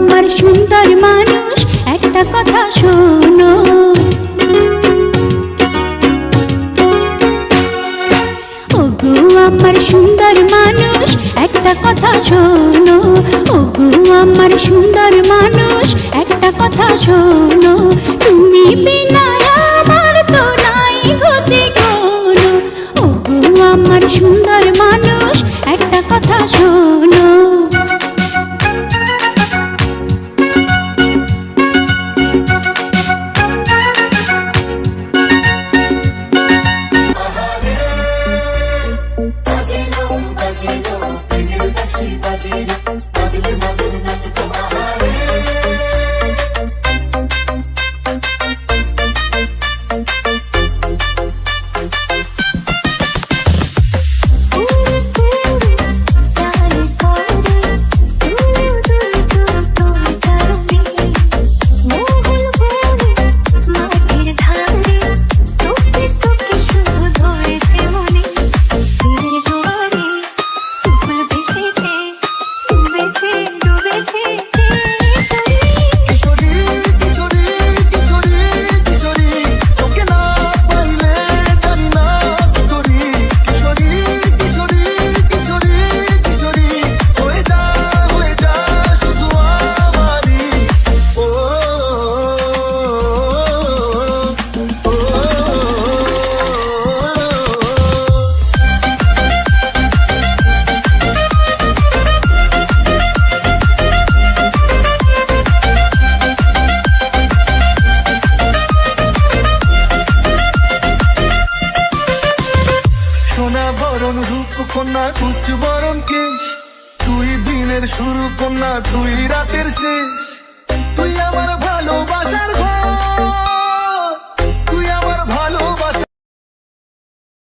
আমার সুন্দর মানুষ একটা কথা শোনো, ওগো আমার সুন্দর মানুষ একটা কথা শোনো, ওগো আমার সুন্দর মানুষ একটা কথা শোনো, তুমি বিনা আমার তো নাই গতি কোনো, ওগো আমার সুন্দর মানুষ একটা কথা শোনো। রূপ কন্যা উচ্চ বরণ কেশ, তুই দিনের শুরু কন্যা তুই রাতের শেষ, তুই আমার